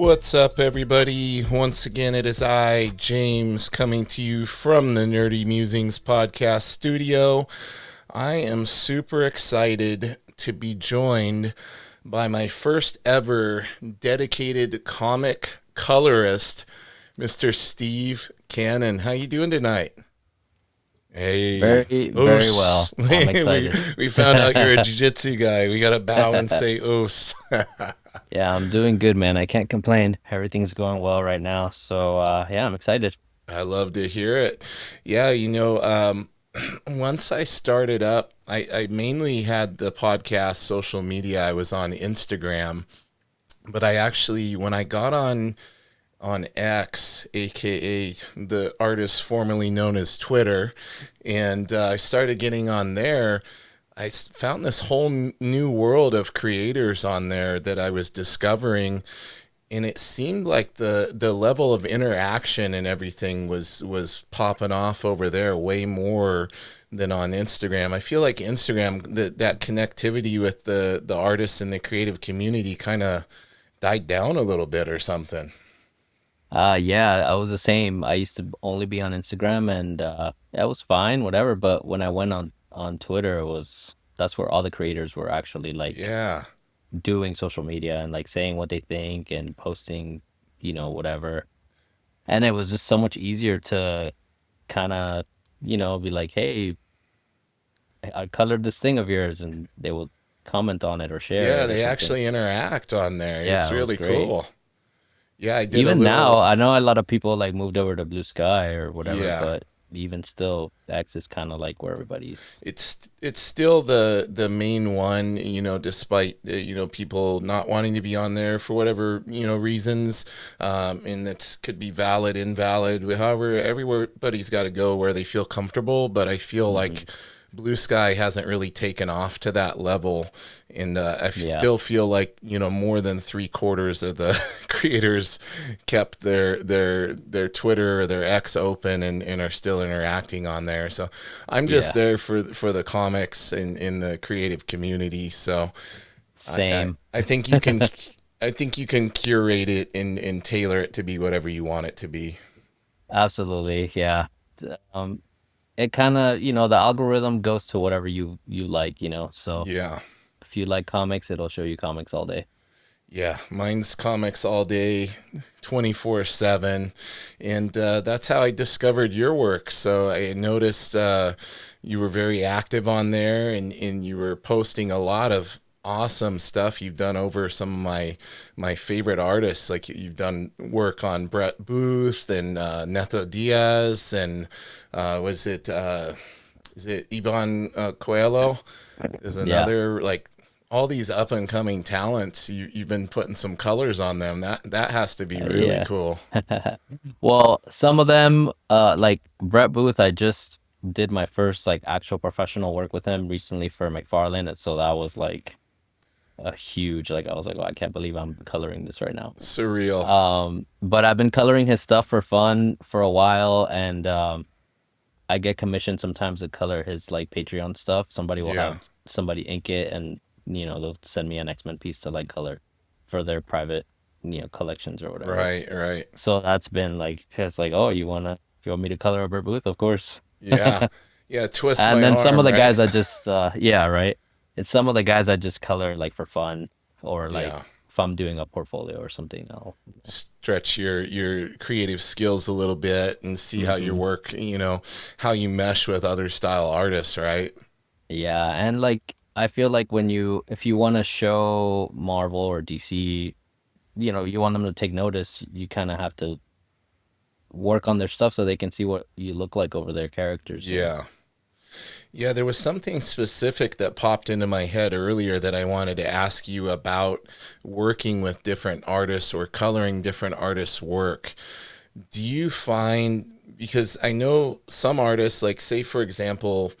What's up, everybody? Once again, it is I, James, coming to you from the Nerdy Musings podcast studio. I am super excited to be joined by my first ever dedicated comic colorist, Mr. Steve Canon. How you doing tonight? Hey, Very, very well. oos. I'm we excited. we found out you're a jiu-jitsu guy. We gotta bow and say oos. Yeah, I'm doing good, man. I can't complain. Everything's going well right now. Yeah, I'm excited. I love to hear it. Yeah, once I started up, I mainly had the podcast social media. I was on Instagram, but I actually, when I got on X, aka the artist formerly known as Twitter, and I started getting on there. Found this whole new world of creators on there that I was discovering, and it seemed like the level of interaction and everything was popping off over there way more than on Instagram. I feel like Instagram, that connectivity with the artists and the creative community kind of died down a little bit or something. Yeah, I was the same. I used to only be on Instagram and that was fine, whatever. But when I went on Twitter, it was that's where all the creators were actually like Yeah. doing social media and like saying what they think and posting, whatever. And it was just so much easier to kind of, be like, "Hey, I colored this thing of yours," and they will comment on it or share Yeah, it or they something. actually interact on there. It's Yeah, it was really great. cool. Yeah, I did a Even now, little. I know a lot of people like moved over to Blue Sky or whatever, Yeah. but even still, X is kind of like where everybody's. It's still the main one, despite people not wanting to be on there for whatever reasons, and that could be valid, invalid. However, everybody's got to go where they feel comfortable. But I feel Hmm. like Blue Sky hasn't really taken off to that level, and I Yeah, still feel like more than three-quarters of the creators kept their Twitter or their X open and are still interacting on there. So I'm just yeah, there for the comics and in the creative community. So I, I same. I think you can curate it and tailor it to be whatever you want it to be. Absolutely, yeah. It kind of, the algorithm goes to whatever you like, So Yeah. if you like comics, it'll show you comics all day. Yeah, mine's comics all day, 24/7. And that's how I discovered your work. So I noticed you were very active on there and you were posting a lot of awesome stuff you've done over some of my favorite artists. Like you've done work on Brett Booth and Neto Diaz and was it is it Ivan Coelho? Is Yeah. another like all these up and coming talents. You've been putting some colors on them. That has to be really Yeah. cool. Well, some of them, like Brett Booth, I just did my first like actual professional work with him recently for McFarlane, and so that was like a huge, like I was like, oh, I can't believe I'm coloring this right now. Surreal. But I've been coloring his stuff for fun for a while, and I get commissioned sometimes to color his like Patreon stuff. Somebody will Yeah. have somebody ink it, and they'll send me an X-Men piece to like color for their private, collections or whatever. Right. Right. So that's been like it's like, oh, you want me to color a Burt Booth? Of course. Yeah. Yeah. Twist And my then some of arm. the Right. guys I just yeah, right. It's some of the guys I just color like for fun or Yeah. like if I'm doing a portfolio or something, I'll Stretch your creative skills a little bit and see how your hmm. work. How you mesh with other style artists. Right. Yeah, and like I feel like when if you want to show Marvel or DC, you want them to take notice, you kind of have to work on their stuff so they can see what you look like over their characters. Yeah. Yeah, there was something specific that popped into my head earlier that I wanted to ask you about working with different artists or coloring different artists' work. Do you find, because I know some artists, like, say, for example,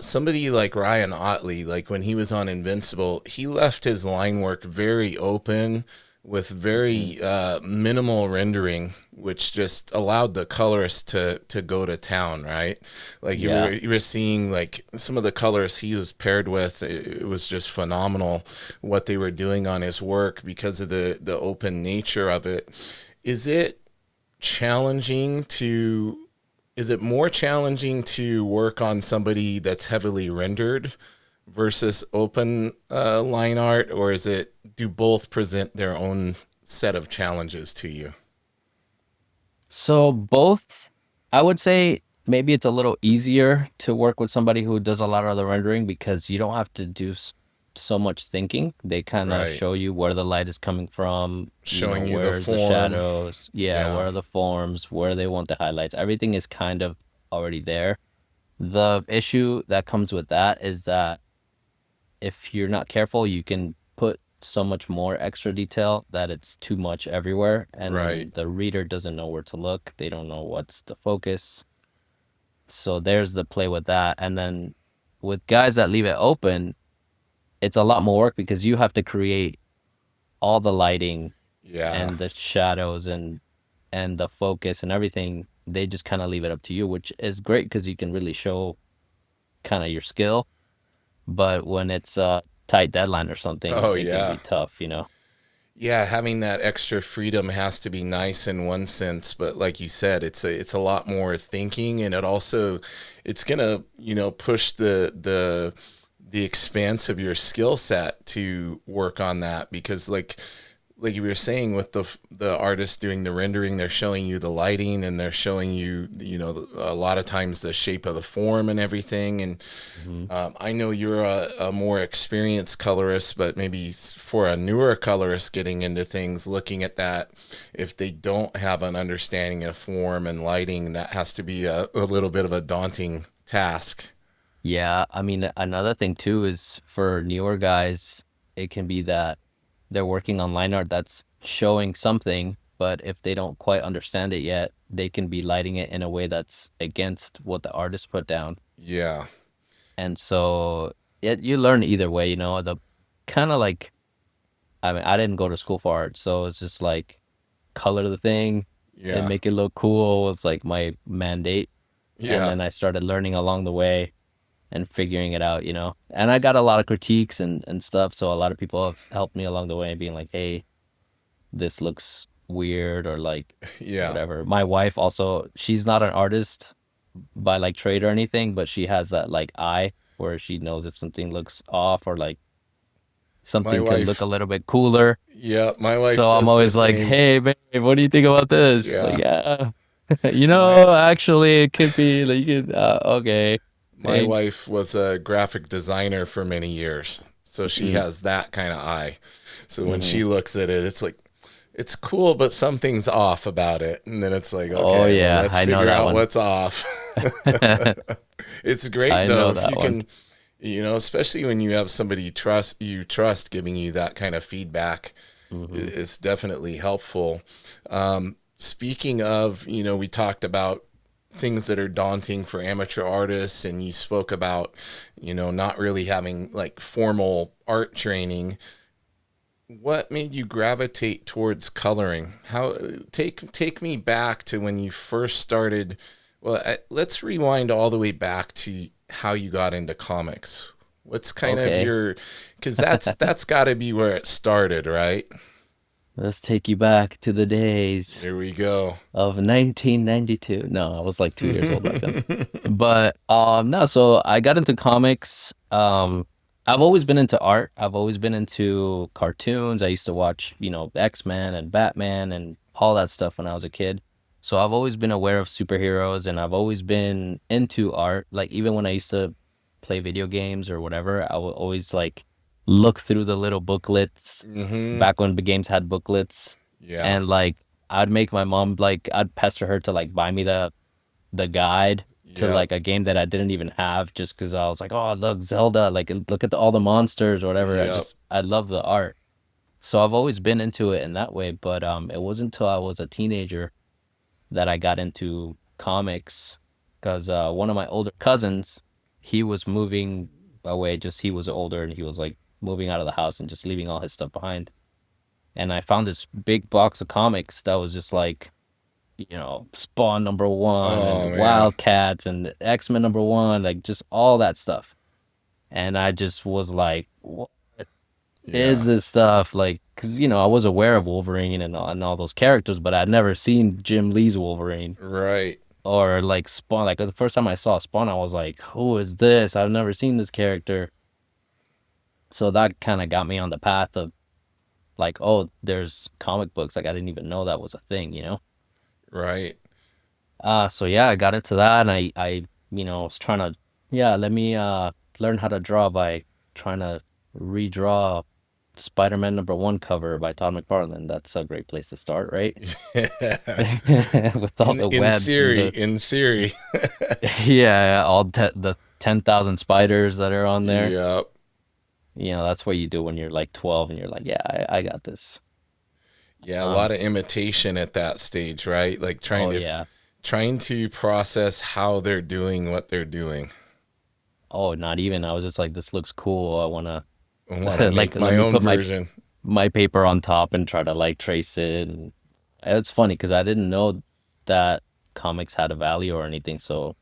somebody like Ryan Otley, like when he was on Invincible, he left his line work very open with Hmm. very minimal rendering, which just allowed the colorist to go to town, right? Like Yeah. you were seeing like some of the colorists he was paired with. It was just phenomenal what they were doing on his work because of the open nature of it. Is it challenging to is it more challenging to work on somebody that's heavily rendered versus open line art, or is it do both present their own set of challenges to you? So both, I would say maybe it's a little easier to work with somebody who does a lot of the rendering because you don't have to do so much thinking. They kind of Right. show you where the light is coming from, Showing you the where's the form. shadows, yeah, Yeah. where are the forms, where they want the highlights. Everything is kind of already there. The issue that comes with that is that if you're not careful, you can put so much more extra detail that it's too much everywhere, and Right. then the reader doesn't know where to look. They don't know what's the focus. So there's the play with that. And then with guys that leave it open, it's a lot more work because you have to create all the lighting Yeah. and the shadows and the focus and everything. They just kind of leave it up to you, which is great because you can really show kind of your skill. But when it's a tight deadline or something, Oh it can yeah. be tough. Yeah, having that extra freedom has to be nice in one sense, but like you said, it's a lot more thinking, and it's gonna push the expanse of your skill set to work on that because like you were saying with the artist doing the rendering, they're showing you the lighting and they're showing you a lot of times the shape of the form and everything. And Hmm. I know you're a more experienced colorist, but maybe for a newer colorist getting into things, looking at that, if they don't have an understanding of form and lighting, that has to be a little bit of a daunting task. Yeah, I mean, another thing too is for newer guys, it can be that they're working on line art that's showing something, but if they don't quite understand it yet, they can be lighting it in a way that's against what the artist put down. Yeah, And so you learn either way, the kind of like, I mean, I didn't go to school for art, so it's just like color the thing and yeah, make it look cool was like my mandate. And yeah. then I started learning along the way and figuring it out. And I got a lot of critiques and stuff, so a lot of people have helped me along the way, being like, "Hey, this looks weird," or like Yeah. whatever. My wife also, she's not an artist by like trade or anything, but she has that like eye where she knows if something looks off or like My something could look a wife, little bit cooler. yeah, my wife So I'm does the always like, same. "Hey, babe, what do you think about this?" Like, Yeah. yeah, My actually, it could be like, okay, my thanks. wife was a graphic designer for many years. So she Mm, has that kind of eye. So when hmm. she looks at it, it's like it's cool, but something's off about it. And then it's like, Oh okay, well, yeah, let's I know figure that out one. what's off. It's great I though know if you that one. can, especially when you have somebody you trust giving you that kind of feedback. Hmm. It's definitely helpful. Speaking of, we talked about things that are daunting for amateur artists, and you spoke about, not really having like formal art training. What made you gravitate towards coloring? How take me back to when you first started. Well, let's rewind all the way back to how you got into comics. What's kind of Okay, your, because that's got to be where it started, right? let's take you back to the days Here we go. of 1992. No, I was like 2 years old back then. But no, so I got into comics. I've always been into art. I've always been into cartoons. I used to watch, X-Men and Batman and all that stuff when I was a kid. So I've always been aware of superheroes and I've always been into art. Like even when I used to play video games or whatever, I would always like look through the little booklets Mm-hmm. back when the games had booklets Yeah. and like I'd make my mom like I'd pester her to like buy me the guide to Yep. like a game that I didn't even have just because I was like, oh, look, Zelda, like look at all the monsters or whatever. Yep. I love the art. So I've always been into it in that way, but it wasn't until I was a teenager that I got into comics because one of my older cousins, he was moving away, just he was older and he was like moving out of the house and just leaving all his stuff behind. and I found this big box of comics that was just like, Spawn number one Oh and man. Wildcats and X-Men number one, like just all that stuff. And I just was like, what is Yeah. this stuff? Like, because, I was aware of Wolverine and all those characters, but I'd never seen Jim Lee's Wolverine Right. or like Spawn. Like, the first time I saw Spawn, I was like, who is this? I've never seen this character. So that kind of got me on the path of like, oh, there's comic books. Like, I didn't even know that was a thing. Right. So yeah, I got into that, and was trying to, yeah, let me learn how to draw by trying to redraw Spider-Man number one cover by Todd McFarlane. That's a great place to start, right? With all the In webs and theory, the in theory. yeah, the 10,000 spiders that are on there. Yep. That's what you do when you're like 12 and you're like, yeah, I got this. Yeah, a lot Um, of imitation at that stage, right? Like oh yeah. trying to process how they're doing what they're doing. Oh, not even. I was just like, this looks cool. I wanna I want to like make let my me own put version. my paper on top and try to like trace it. And it's funny because I didn't know that comics had a value or anything. So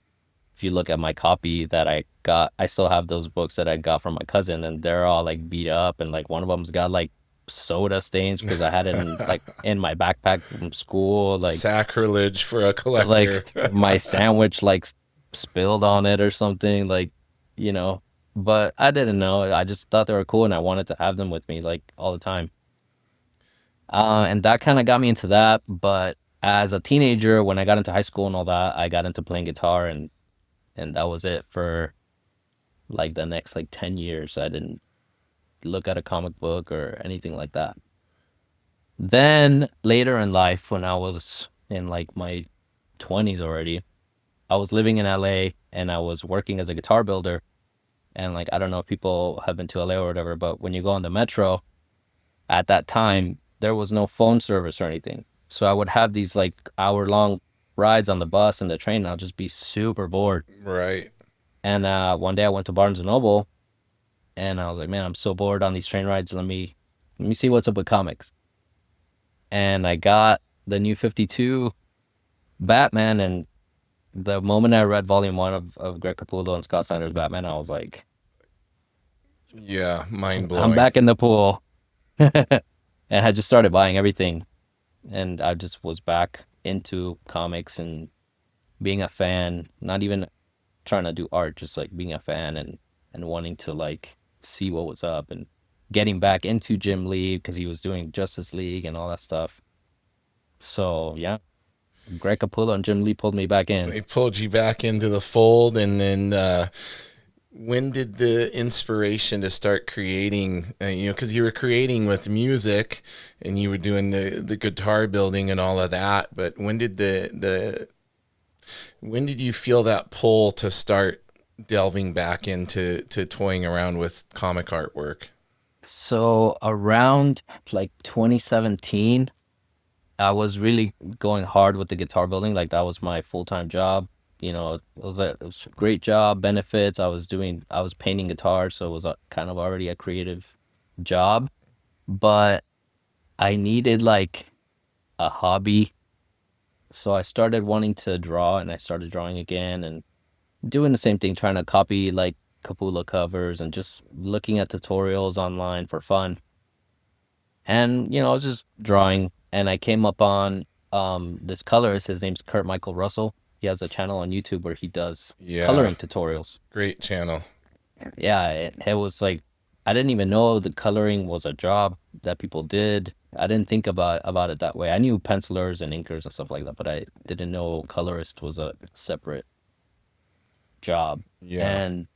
if you look at my copy that I got, I still have those books that I got from my cousin, and they're all like beat up, and like one of them's got like soda stains because I had it in my backpack from school, Sacrilege for a collector. like my sandwich like spilled on it or something, like you know. But I didn't know. I just thought they were cool, and I wanted to have them with me like all the time. And that kind of got me into that. But as a teenager, when I got into high school and all that, I got into playing guitar, and that was it for like the next like 10 years. I didn't look at a comic book or anything like that. Then later in life, when I was in like my 20s already, I was living in LA and I was working as a guitar builder. And like, I don't know if people have been to LA or whatever, but when you go on the metro at that time, there was no phone service or anything. So I would have these like hour-long rides on the bus and the train, and I'll just be super bored. Right. And one day I went to Barnes and Noble, and I was like, man, I'm so bored on these train rides. Let me see what's up with comics. And I got the new 52 Batman, and the moment I read volume one of Greg Capullo and Scott Snyder's Batman, I was like, Yeah, mind I'm blowing. back in the pool. And I just started buying everything, and I just was back into comics and being a fan, not even trying to do art, just like being a fan and wanting to like see what was up and getting back into Jim Lee because he was doing Justice League and all that stuff. So yeah, Greg Capullo and Jim Lee pulled me back in. They pulled you back into the fold, and then when did the inspiration to start creating? Because you were creating with music, and you were doing the guitar building and all of that. But when did you feel that pull to start delving back into toying around with comic artwork? So around like 2017, I was really going hard with the guitar building. Like that was my full-time job. It was a great job, benefits. I was painting guitars, so it was kind of already a creative job. But I needed like a hobby. So I started wanting to draw, and I started drawing again and doing the same thing, trying to copy like Capullo covers and just looking at tutorials online for fun. And I was just drawing, and I came up on this colorist. His name's Kurt Michael Russell. He has a channel on YouTube where he does Yeah, coloring tutorials. great channel. Yeah, it was like I didn't even know the coloring was a job that people did. I didn't think about it that way. I knew pencilers and inkers and stuff like that, but I didn't know colorist was a separate job. Yeah. And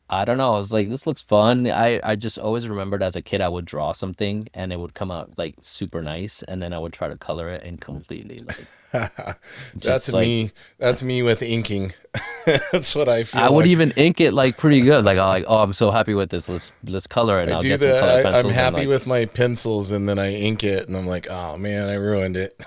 I don't know. I was like, this looks fun. I just always remembered as a kid, I would draw something and it would come out like super nice, and then I would try to color it and completely like That's just like me. That's me with inking. That's what I I feel would like. even ink it like pretty good. Like I like, oh, I'm so happy with this. Let's color it, and I I'll do get some colored I'm pencils and happy with like. my pencils, and then I ink it, and I'm like, oh man, I ruined it.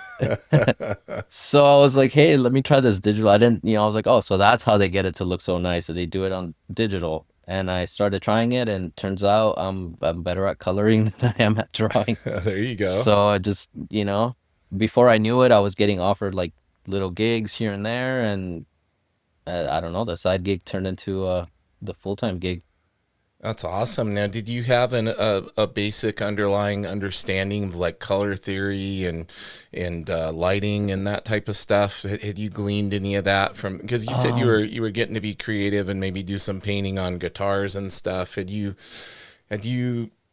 So I was like, hey, let me try this digital. I didn't, I was like, oh, so that's how they get it to look so nice. So they do it on digital. and I started trying it, and turns out I'm better at coloring than I am at drawing. There you go. So I just, before I knew it, I was getting offered like little gigs here and there, and I don't know, the side gig turned into the full-time gig. That's awesome. Now, did you have a basic underlying understanding of like color theory and lighting and that type of stuff? Had you gleaned any of that from, because you said Um, you were getting to be creative and maybe do some painting on guitars and stuff. Had you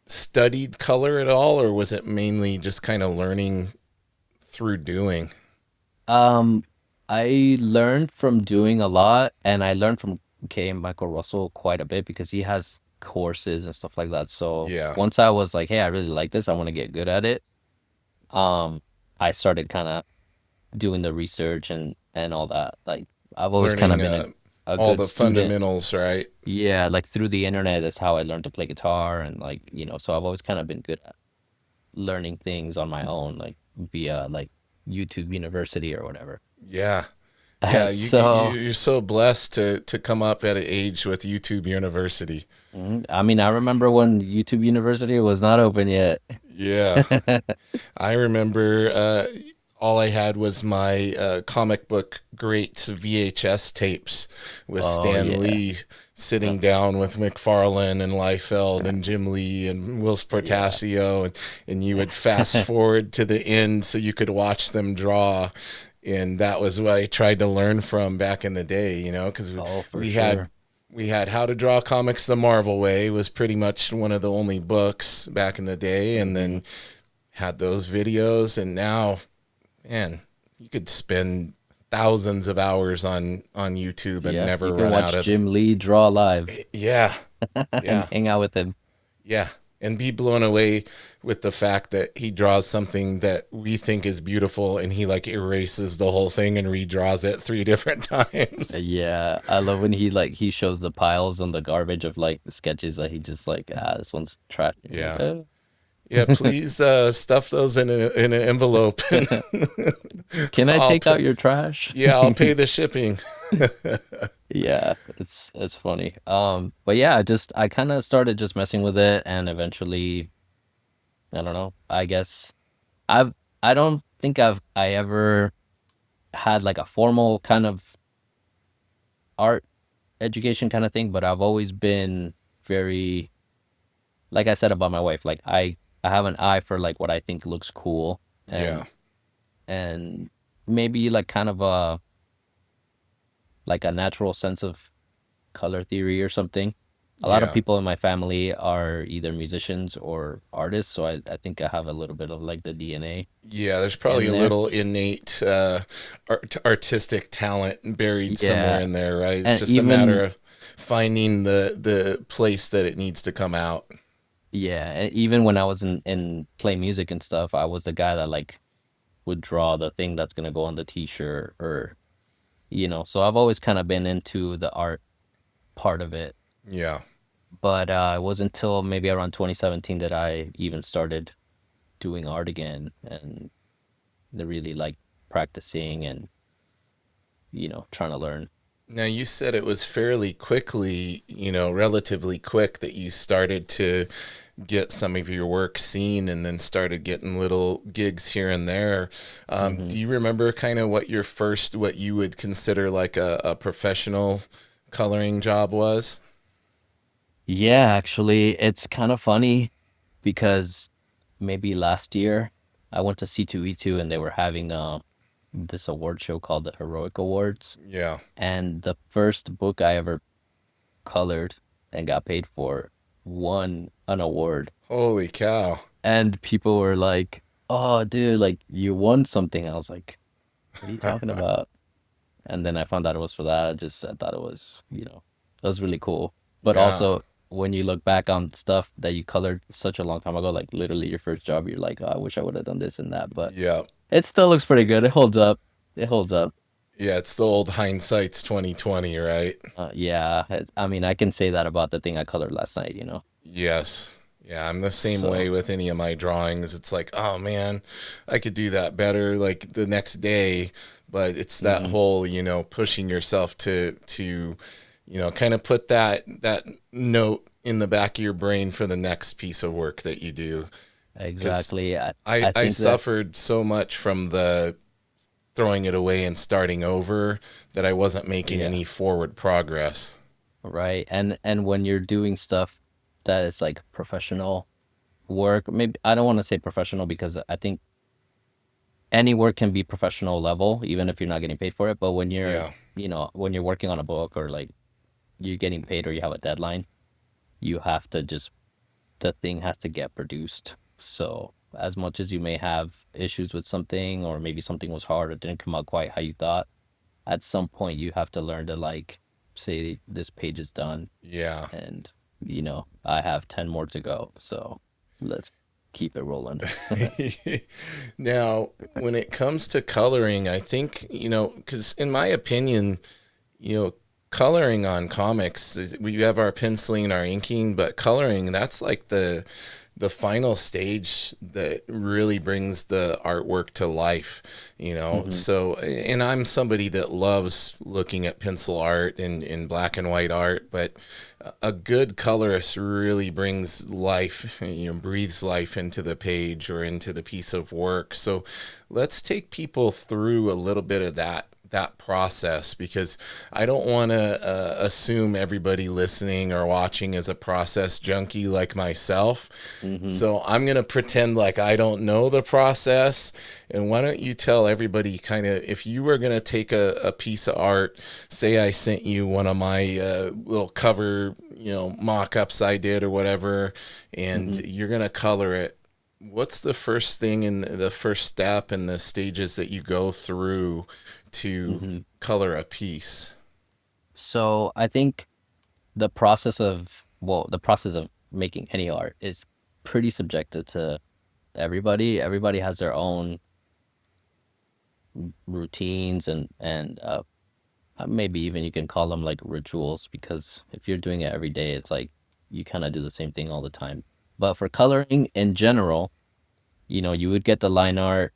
studied color at all, or was it mainly just kind of learning through doing? um, I learned from doing a lot, and I learned from K. Michael Russell quite a bit because he has courses and stuff like that. So Yeah, once I was like, hey, I really like this, I want to get good at it. Um, I started kind of doing the research and all that. Like I've always kind of learning been a all good the student. fundamentals, right? Yeah, like through the internet, that's how I learned to play guitar, and like, so I've always kind of been good at learning things on my own, like via like YouTube University or whatever. Yeah. Yeah, So, you're so blessed to come up at an age with YouTube University. I mean, I remember when YouTube University was not open yet. Yeah, I remember all I had was my comic book greats VHS tapes with Oh Stan yeah. Lee Uh, sitting down with McFarlane and Liefeld and Jim Lee and Wills yeah. Portacio, and you would fast forward to the end so you could watch them draw. And that was what I tried to learn from back in the day, because Oh, for we had sure. we had How to Draw Comics the Marvel Way was pretty much one of the only books back in the day, and Hmm. then had those videos, and now, man, you could spend thousands of hours on YouTube and Yeah, you never can run out watch of. Jim Lee draw live Yeah, and yeah, hang out with him. yeah, and be blown away with the fact that he draws something that we think is beautiful, and he like erases the whole thing and redraws it three different times. Yeah, I love when he shows the piles and the garbage of like the sketches that he just like, this one's trash. And you're like, Yeah. oh. Yeah, please stuff those in an envelope, and Can I I'll take pay. out your trash? Yeah, I'll pay the shipping. Yeah, it's funny. But yeah, I kind of started just messing with it, and eventually, I don't know. I guess I've I don't think I ever had like a formal kind of art education kind of thing, but I've always been very, like I said about my wife, like I have an eye for like what I think looks cool, Yeah, and maybe like kind of like a natural sense of color theory or something. A lot of yeah, people in my family are either musicians or artists, so I think I have a little bit of like the DNA yeah. There's probably in a there. little innate artistic talent buried somewhere Yeah, in there, right? It's and just a matter even of finding the place that it needs to come out. yeah, and even when I was in play music and stuff, I was the guy that like would draw the thing that's gonna go on the t-shirt or so I've always kind of been into the art part of it. Yeah. But it wasn't until maybe around 2017 that I even started doing art again and the really like practicing and trying to learn. Now you said it was fairly quickly, relatively quick that you started to get some of your work seen and then started getting little gigs here and there. Hmm. Do you remember kind of what you would consider like a professional coloring job was? Yeah, actually, it's kind of funny because maybe last year I went to C2E2 and they were having this award show called the Heroic Awards. Yeah. And the first book I ever colored and got paid for won an award. Holy cow. And people were like, "Oh, dude, like you won something." I was like, "What are you talking about?" And then I found out it was for that. I thought it was really cool. But Yeah. also, when you look back on stuff that you colored such a long time ago, like literally your first job, you're like, "Oh, I wish I would have done this and that." But Yeah. it still looks pretty good. It holds up. It holds up. Yeah, it's the old hindsight's 2020, right? Yeah, I mean, I can say that about the thing I colored last night. Yes. Yeah, I'm the same way So, with any of my drawings. It's like, oh man, I could do that better like the next day, but it's that mhm. whole, pushing yourself to kind of put that note in the back of your brain for the next piece of work that you do. Because Exactly. I I think that, suffered so much from the throwing it away and starting over that I wasn't making yeah, any forward progress. right. And when you're doing stuff that is like professional work, maybe I don't want to say professional because I think any work can be professional level, even if you're not getting paid for it. But when you're, Yeah. when you're working on a book or like you're getting paid or you have a deadline, you have to just, the thing has to get produced. So as much as you may have issues with something, or maybe something was hard or didn't come out quite how you thought, at some point you have to learn to like say this page is done Yeah. and I have 10 more to go. So let's keep it rolling. Now, when it comes to coloring, I think, because in my opinion, you know, coloring on comics, we have our penciling, our inking, but coloring, that's like the final stage that really brings the artwork to life. Hmm. So, and I'm somebody that loves looking at pencil art and black and white art, but a good colorist really brings life, breathes life into the page or into the piece of work. So let's take people through a little bit of that process, because I don't want to assume everybody listening or watching is a process junkie like myself. Hmm. So I'm going to pretend like I don't know the process. And why don't you tell everybody kind of, if you were going to take a piece of art, say I sent you one of my little cover, mock-ups I did or whatever, and Hmm. you're going to color it. What's the first thing in the first step and the stages that you go through to Hmm. color a piece? So I think the process of making any art is pretty subjective to everybody. Everybody has their own routines and maybe even you can call them like rituals, because if you're doing it every day, it's like you kind of do the same thing all the time. But for coloring in general, you would get the line art,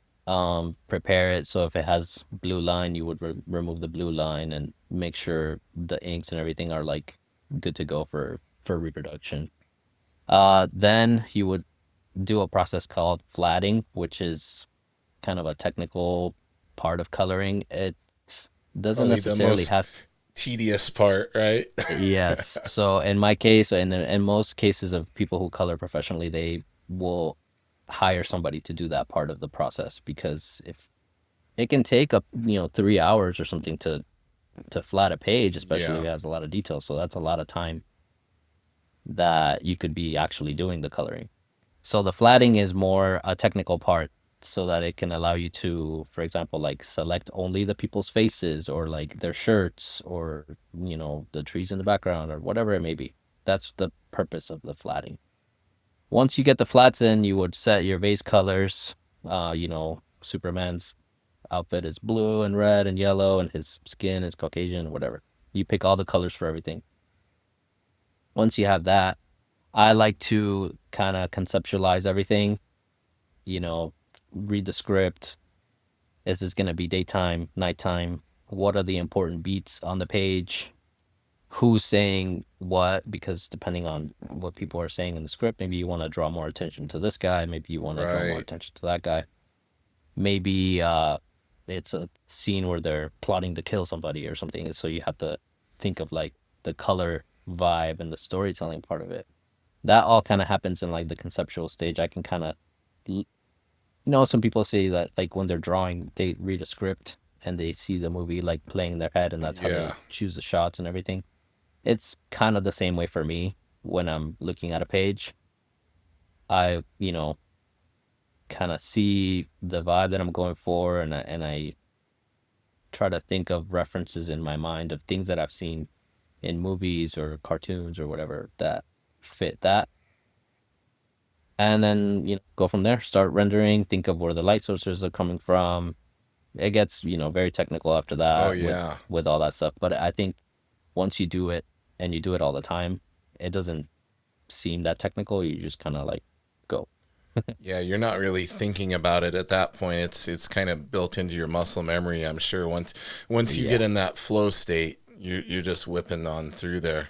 prepare it. So if it has blue line, you would remove the blue line and make sure the inks and everything are like good to go for reproduction. Then you would do a process called flatting, which is kind of a technical part of coloring. It doesn't Probably the necessarily most have. tedious part, right? Yes. So in my case, and in most cases of people who color professionally, they will hire somebody to do that part of the process, because if it can take up, 3 hours or something to flat a page, especially if Yeah. it has a lot of detail. So that's a lot of time that you could be actually doing the coloring. So the flatting is more a technical part, so that it can allow you to, for example, like select only the people's faces or like their shirts or, the trees in the background or whatever it may be. That's the purpose of the flatting. Once you get the flats in, you would set your base colors. Superman's outfit is blue and red and yellow, and his skin is Caucasian or whatever. You pick all the colors for everything. Once you have that, I like to kind of conceptualize everything, you know, read the script. Is this going to be daytime, nighttime? What are the important beats on the page? Who's saying what? Because depending on what people are saying in the script, maybe you want to draw more attention to this guy. Maybe you want to draw more Right. attention to that guy. Maybe it's a scene where they're plotting to kill somebody or something. So you have to think of like the color vibe and the storytelling part of it. That all kind of happens in like the conceptual stage. I can kind of, some people say that like when they're drawing, they read a script and they see the movie like playing in their head, and that's how Yeah. they choose the shots and everything. It's kind of the same way for me when I'm looking at a page. I, kind of see the vibe that I'm going for, and I try to think of references in my mind of things that I've seen in movies or cartoons or whatever that fit that. And then, go from there, start rendering, think of where the light sources are coming from. It gets, very technical after Oh that with yeah. with all that stuff. But I think once you do it and you do it all the time, it doesn't seem that technical. You just kind of like go. Yeah, you're not really thinking about it at that point. It's kind of built into your muscle memory, I'm sure. Once you get Yeah. in that flow state, You're just whipping on through there.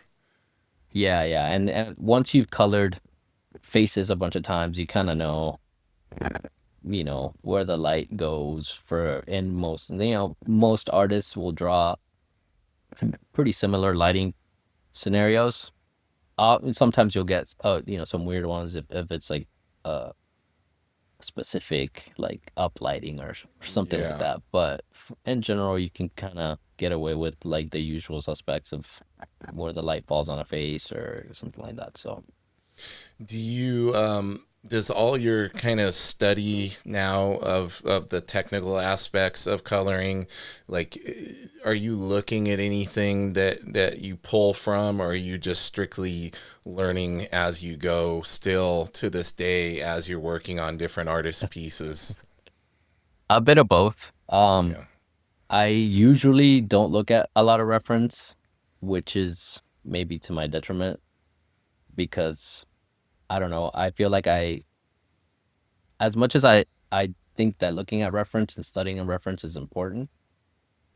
Yeah, yeah. And once you've colored faces a bunch of times, you kind of know, where the light goes for in most, most artists will draw pretty similar lighting scenarios. Sometimes you'll get, some weird ones if it's like uh specific like uplighting or something like Yeah. that. But in general, you can kind of get away with like the usual suspects of where the light falls on a face or something like that. So Do you does all your kind of study now of the technical aspects of coloring, like are you looking at anything that you pull from, or are you just strictly learning as you go still to this day as you're working on different artist pieces? a bit of both. Yeah. I usually don't look at a lot of reference, which is maybe to my detriment because I don't know. I feel like as much as I think that looking at reference and studying a reference is important,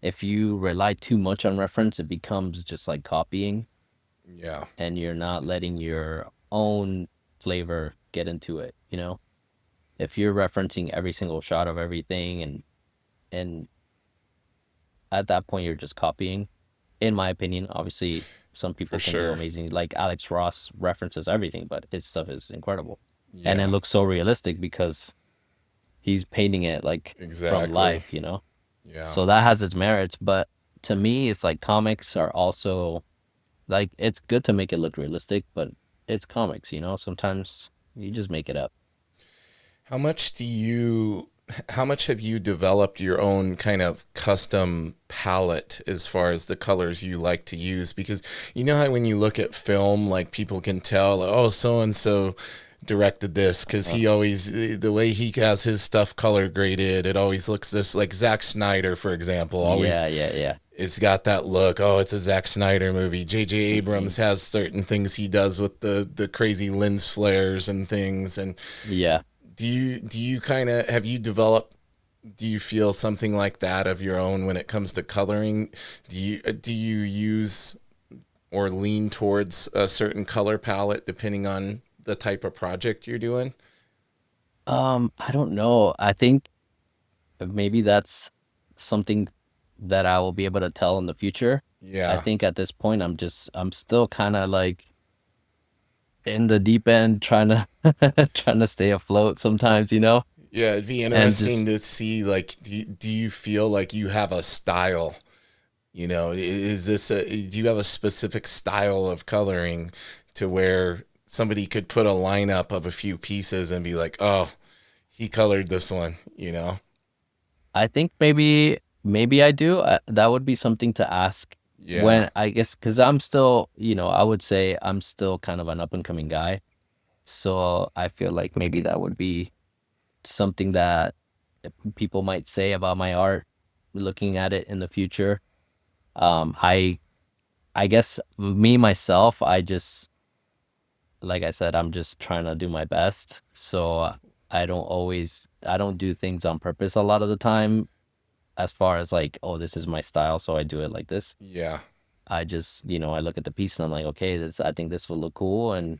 if you rely too much on reference, it becomes just like copying Yeah. and you're not letting your own flavor get into it, you know? If you're referencing every single shot of everything and at that point you're just copying, in my opinion. Obviously, some For people can do sure. amazing, like Alex Ross references everything, but his stuff is incredible. And it Yeah. looks so realistic because he's painting it like from Exactly. life, you know? Yeah. So that has its merits, but to me, it's like comics are also like it's good to make it look realistic, but it's comics, you know? Sometimes you just make it up. How much do you, how much have you developed your own kind of custom palette as far as the colors you like to use? Because you know how when you look at film, like people can tell, oh, so and so directed this because Uh, he always, the way he has his stuff color graded, it always looks this, like Zack Snyder, for example, always yeah, yeah, yeah. it's got that look. Oh, it's a Zack Snyder movie. J.J. Hmm. Abrams has certain things he does with the crazy lens flares and things. And Yeah. do you kind of have you developed? Do you feel something like that of your own when it comes to coloring? Do you use or lean towards a certain color palette depending on the type of project you're doing? I don't know. I think maybe that's something that I will be able to tell in the future. I Yeah. think at this point I'm still kind of like in the deep end trying to trying to stay afloat sometimes, Yeah, it'd be and interesting just to see like do you feel like you have a style? You know, is this a, do you have a specific style of coloring to where somebody could put a lineup of a few pieces and be like, oh, he colored this one, you know? I think maybe I do. That would be something to ask Yeah. when I guess because I'm still, I would say I'm still kind of an up and coming guy. So I feel like maybe that would be something that people might say about my art looking at it in the future. I guess me myself, I just like I said, I'm just trying to do my best. So I don't do things on purpose a lot of the time as far as like, oh, this is my style, so I do it like this. Yeah. I just, I look at the piece and I'm like, okay, I think this will look cool and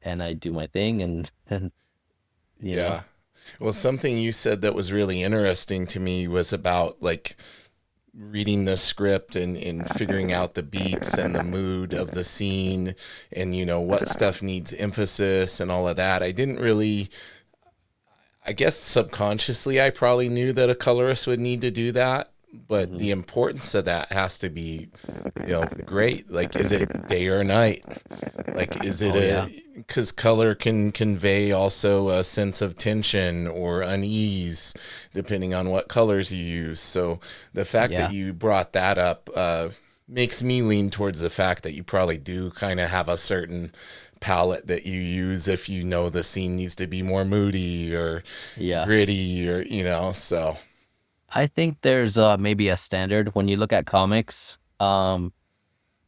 I do my thing and and you know. Yeah. Well, something you said that was really interesting to me was about like reading the script and figuring out the beats and the mood of the scene and what stuff needs emphasis and all of that. I didn't really, I guess subconsciously I probably knew that a colorist would need to do that, but Hmm. the importance of that has to be, great. Like, is it day or night? Like, is it Oh yeah. because color can convey also a sense of tension or unease depending on what colors you use. So the fact that Yeah. you brought that up makes me lean towards the fact that you probably do kind of have a certain palette that you use if you know the scene needs to be more moody or Yeah. gritty or so I think there's maybe a standard when you look at comics.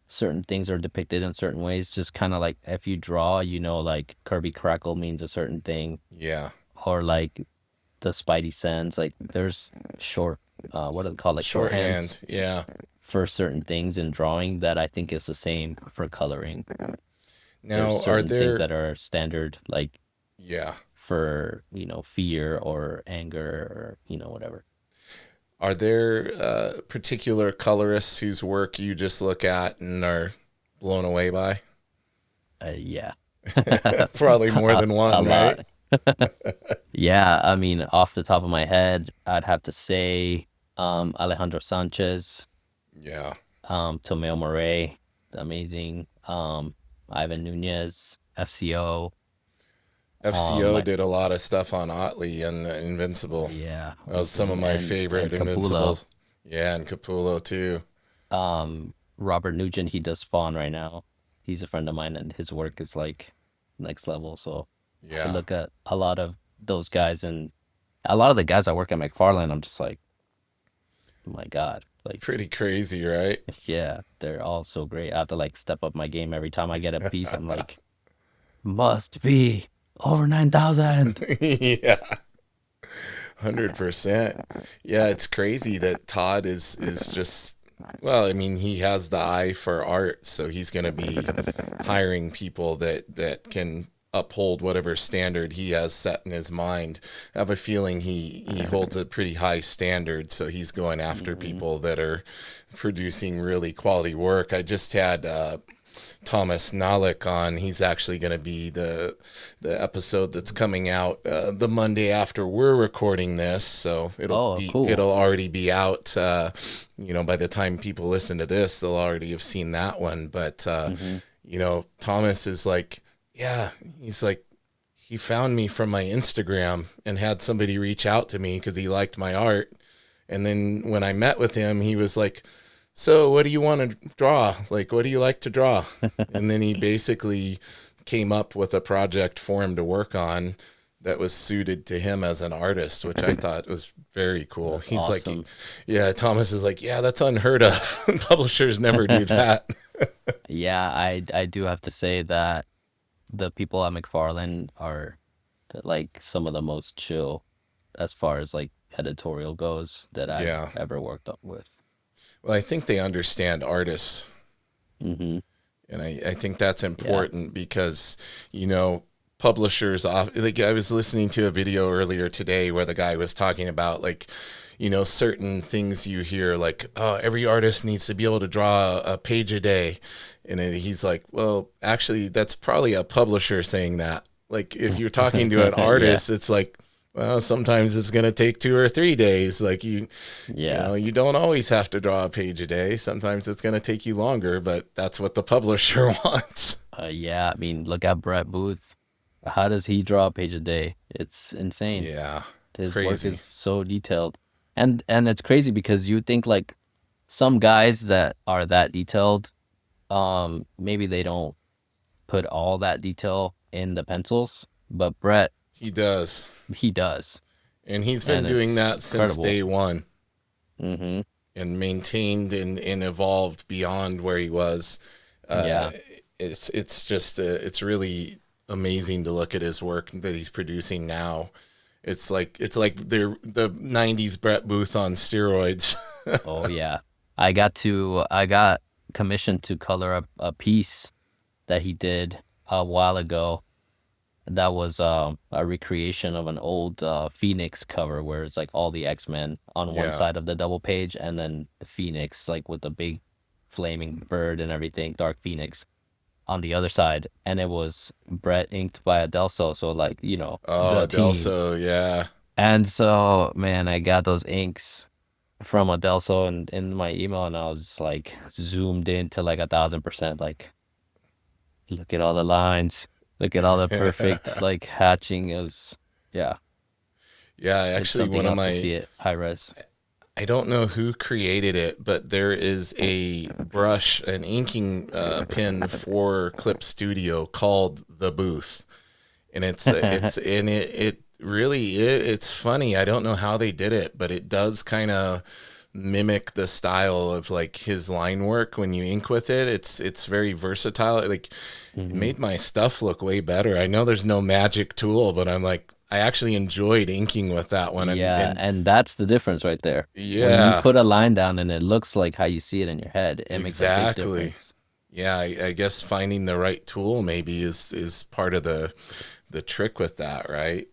Certain things are depicted in certain ways. Just kind of like if you draw, like Kirby Crackle means a certain thing, yeah. or like the Spidey sense. Like there's short, what do they call like shorthands Shorthand, yeah. for certain things in drawing that I think is the same for coloring. There's Now, are certain things there, that are standard, like yeah, for, fear or anger or, whatever. are there particular colorists whose work you just look at and are blown away by? Yeah. Probably more a, than a one, right? lot. Yeah, I mean, off the top of my head, I'd have to say Alejandro Sanchez, Yeah. Tomeo Morey, amazing. Ivan Nunez, FCO. FCO My, did a lot of stuff on Otley and Invincible. yeah, That was some of my and favorite Capullo. Invincibles. Yeah, and Capullo too. Robert Nugent, he does Spawn right now. He's a friend of mine, and his work is like next level. So I Yeah. look at a lot of those guys, and a lot of the guys that work at McFarlane, I'm just like, oh my God, like, Pretty crazy, right? yeah, they're all so great. I have to like step up my game every time I get a piece. I'm like, must be over 9,000. Yeah. 100%. Yeah, it's crazy that Todd is just, well, I mean, he has the eye for art, so he's going to be hiring people that can uphold whatever standard he has set in his mind. I have a feeling he holds a pretty high standard, so he's going after Hmm. people that are producing really quality work. I just had Thomas Nalick on. He's actually going to be the episode that's coming out the Monday after we're recording this, so Oh, cool. it'll already be out. By the time people listen to this, they'll already have seen that one. But Hmm. Thomas is like, yeah, he's like, he found me from my Instagram and had somebody reach out to me because he liked my art. And then when I met with him, he was like, so what do you want to draw? Like, what do you like to draw? And then he basically came up with a project for him to work on that was suited to him as an artist, which I thought was very cool. That's He's like, awesome. yeah, Thomas is like, yeah, that's unheard of. Publishers never do that. Yeah, I do have to say that the people at McFarlane are like some of the most chill as far as like editorial goes that I've Yeah. ever worked up with. Well, I think they understand artists. Hmm. And I think that's Yeah. important because, you know, publishers off, like I was listening to a video earlier today where the guy was talking about like, certain things you hear like, oh, every artist needs to be able to draw a page a day. And he's like, well, actually, that's probably a publisher saying that. Like, if you're talking to an Yeah. artist, it's like, well, sometimes it's going to take 2 or 3 days. Like Yeah. you don't always have to draw a page a day. Sometimes it's going to take you longer, but that's what the publisher wants. Yeah. I mean, look at Brett Booth. How does he draw a page a day? It's insane. Yeah, His work crazy. is so detailed. And it's crazy because you think like some guys that are that detailed, maybe they don't put all that detail in the pencils, but Brett, He does. he does. And he's been And doing it's that since incredible. day one Hmm. and maintained and evolved beyond where he was. Uh, Yeah. it's just, it's really amazing to look at his work that he's producing now. It's like the 90s Brett Booth on steroids. Oh yeah. I got commissioned to color a piece that he did a while ago. That was a recreation of an old Phoenix cover where it's like all the X-Men on one Yeah. side of the double page and then the Phoenix like with the big flaming bird and everything, Dark Phoenix on the other side. And it was Brett inked by Adelso, so like, Oh, the team. Adelso, yeah. And so, man, I got those inks from Adelso and in my email, and I was just like zoomed in to like 1,000%. Like, look at all the lines, look at all the perfect like hatching. Yeah, Yeah, it's actually something one of else to my see it high res. I don't know who created it, but there is a brush, an inking pen for Clip Studio called the Booth, and it really it's funny. I don't know how they did it, but it does kind of mimic the style of like his line work when you ink with it. It's very versatile. Like it Hmm. made my stuff look way better. I know there's no magic tool, but I'm like, I actually enjoyed inking with that one, Yeah, and and that's the difference right there. When you yeah, put a line down and it looks like how you see it in your head, it makes a big exactly. difference. Yeah, I guess finding the right tool maybe is part of the trick with that, right?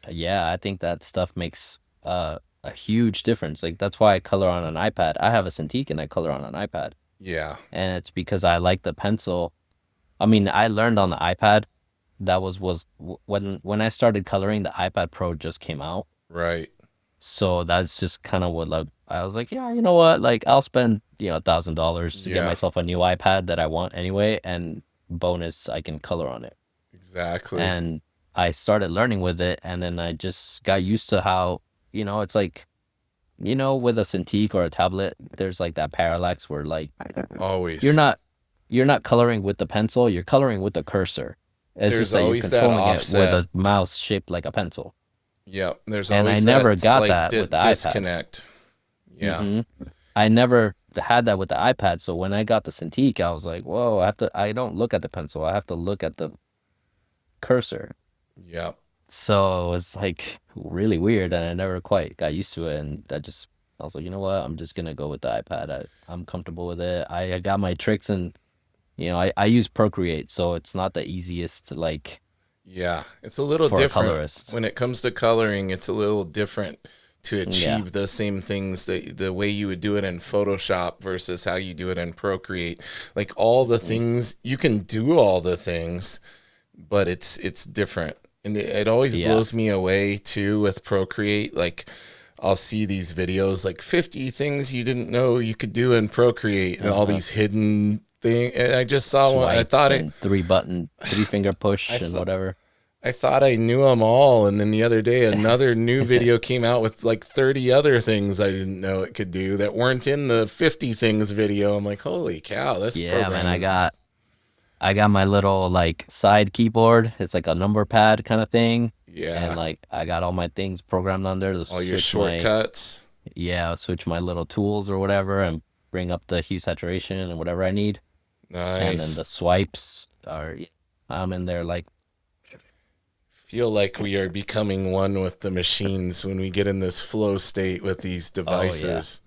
Yeah, I think that stuff makes a huge difference. Like that's why I color on an iPad. I have a Cintiq and I color on an iPad. Yeah, And it's because I like the pencil. I mean, I learned on the iPad. That when I started coloring, the iPad Pro just came out. right. So that's just kind of what like I was like, yeah, you know what? Like I'll spend, $1,000 to get Yeah, myself a new iPad that I want anyway, and bonus I can color on it. exactly. And I started learning with it, and then I just got used to how, it's like, with a Cintiq or a tablet, there's like that parallax where like you're Always. not you're not coloring with the pencil, you're coloring with the cursor. It's just There's that you're always that controlling it with offset. a mouse shaped like a pencil. Yep, there's And I always never that got slight that with the iPad. disconnect. Yeah, hmm I never had that with the iPad. So when I got the Cintiq, I was like, whoa, I don't look at the pencil. I have to look at the cursor. yep. So it was like really weird and I never quite got used to it. And I was like, you know what? I'm just gonna go with the iPad. I'm comfortable with it. I got my tricks and I use Procreate, so it's not the easiest like Yeah, it's a little for a different colorist. when it comes to coloring. It's a little different to Yeah. achieve the same things that the way you would do it in Photoshop versus how you do it in Procreate. Like all the Mhm. things you can do all the things, but it's different. And it always Yeah. blows me away too with Procreate. Like I'll see these videos like 50 things you didn't know you could do in Procreate and all Uh-huh. these hidden things. And I just saw one. Swipes and three finger I push and thought whatever. I thought I knew them all, and then the other day another new video came out with like 30 other things I didn't know it could do that weren't in the 50 things video. I'm like, holy cow, this Yeah, man, program I is got I got my little like side keyboard. It's like a number pad kind of thing. And yeah, like I got all my things programmed on there to all your switch my shortcuts. switch my little tools or whatever and bring up the hue saturation and whatever I need. And then the Nice. swipes are I'm in there like Feel like we are becoming one with the machines when we get in this flow state with these oh yeah, devices.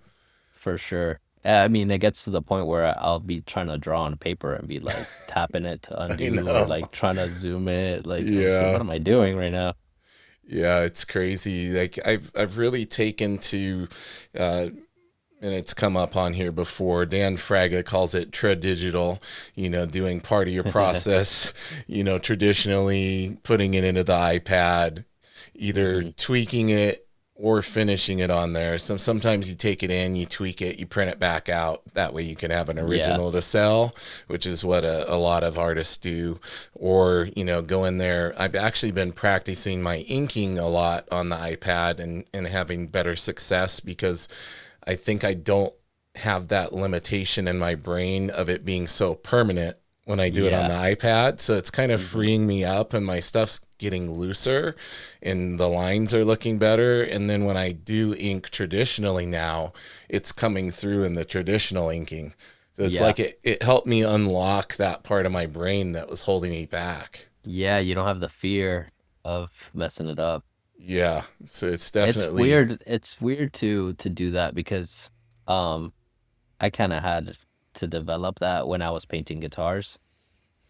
for sure. I mean, it gets to the point where I'll be trying to draw on paper and be like tapping it to I undo or know. like trying to zoom it. Like I'm just like, what Yeah. am I doing right now? Yeah, it's crazy. Like I've really taken to uh and it's come up on here before. Dan Fraga calls it tradigital, doing part of your process, traditionally putting it into the iPad, either hmm tweaking it or finishing it on there. Sometimes you take it in, you tweak it, you print it back out. That way you can have an Yeah. original to sell, which is what a lot of artists do. Or, go in there. I've actually been practicing my inking a lot on the iPad and having better success because I think I don't have that limitation in my brain of it being so permanent when I do it on the Yeah. iPad. So it's kind of hmm freeing me up and my stuff's getting looser and the lines are looking better. And then when I do ink traditionally now, it's coming through in the traditional inking. So it's Yeah. like it helped me unlock that part of my brain that was holding me back. Yeah. You don't have the fear of messing it up. Yeah. So it's definitely, It's weird to do that because um I kind of had to develop that when I was painting guitars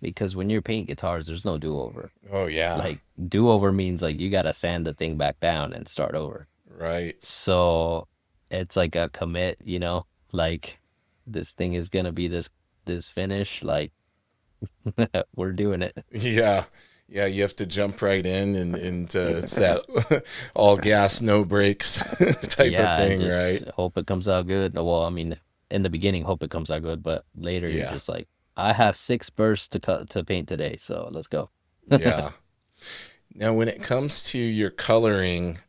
because when you're painting guitars, there's no do-over. oh, yeah. Like do-over means like you gotta sand the thing back down and start over. Right. So it's like a commit, like this thing is gonna be this finish, like we're doing it. Yeah. Yeah, you have to jump right in and it's that all gas, no brakes type of Yeah, and thing, right? just hope it comes out good. Well, I mean, in the beginning, hope it comes out good, but later you're Yeah. just like, I have six bursts to paint today, so let's go. Yeah. Now, when it comes to your coloring,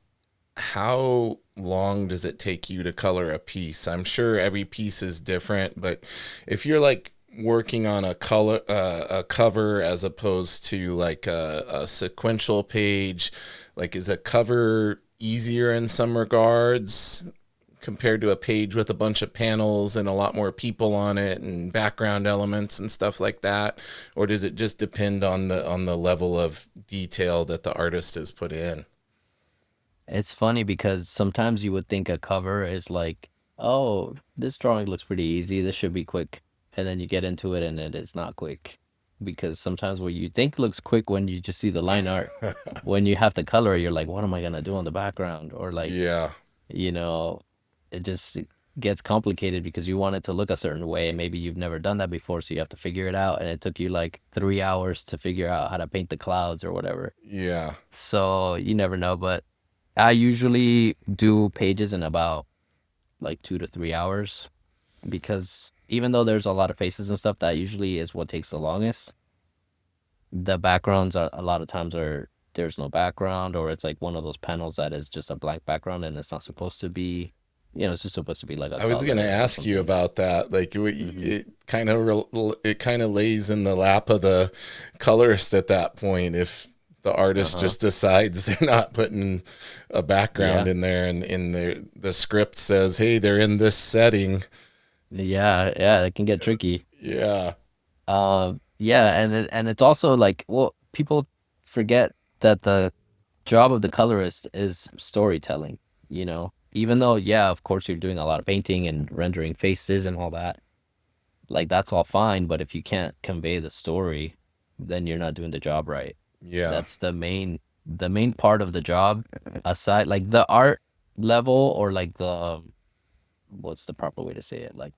how long does it take you to color a piece? I'm sure every piece is different, but if you're like working on a cover as opposed to like a sequential page, like is a cover easier in some regards compared to a page with a bunch of panels and a lot more people on it and background elements and stuff like that, or does it just depend on the level of detail that the artist has put in? It's funny because sometimes you would think a cover is like, oh, this drawing looks pretty easy. This should be quick. And then you get into it and it is not quick. Because sometimes what you think looks quick when you just see the line art, when you have to color it, you're like, what am I gonna do on the background? Or like, Yeah. you know, it just gets complicated because you want it to look a certain way. And maybe you've never done that before, so you have to figure it out. And it took you like 3 hours to figure out how to paint the clouds or whatever. Yeah. So you never know, but I usually do pages in about like 2 to 3 hours because even though there's a lot of faces and stuff, that usually is what takes the longest. The backgrounds are a lot of times are there's no background or it's like one of those panels that is just a blank background and it's not supposed to be, it's just supposed to be like a I was gonna color or ask you something. about that. Like, Hmm. it kind of lays in the lap of the colorist at that point if the artist Uh-huh. just decides they're not putting a background Yeah. in there, and in the script says, "Hey, they're in this setting." Yeah, yeah, it can get tricky. Yeah. Yeah, and it's also like, well, people forget that the job of the colorist is storytelling, you know? Even though, yeah, of course you're doing a lot of painting and rendering faces and all that, like that's all fine, but if you can't convey the story, then you're not doing the job right. Yeah. That's the main part of the job, aside like the art level or like the what's the proper way to say it? Like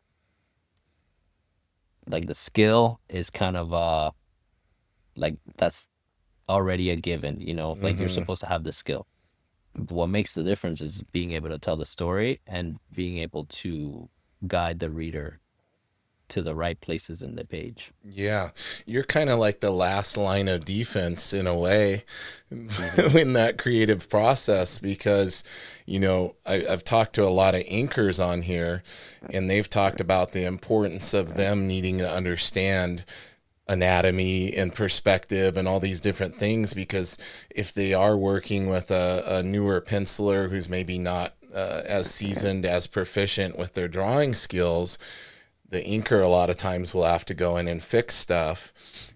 the skill is kind of like that's already a given, like you're Mm-hmm. supposed to have the skill. What makes the difference is being able to tell the story and being able to guide the reader to the right places in the page. Yeah, you're kind of like the last line of defense in a way Hmm. in that creative process because, I've talked to a lot of inkers on here, and they've talked about the importance of them needing to understand anatomy and perspective and all these different things because if they are working with a newer penciler who's maybe not as seasoned, as proficient with their drawing skills, the inker a lot of times will have to go in and fix stuff.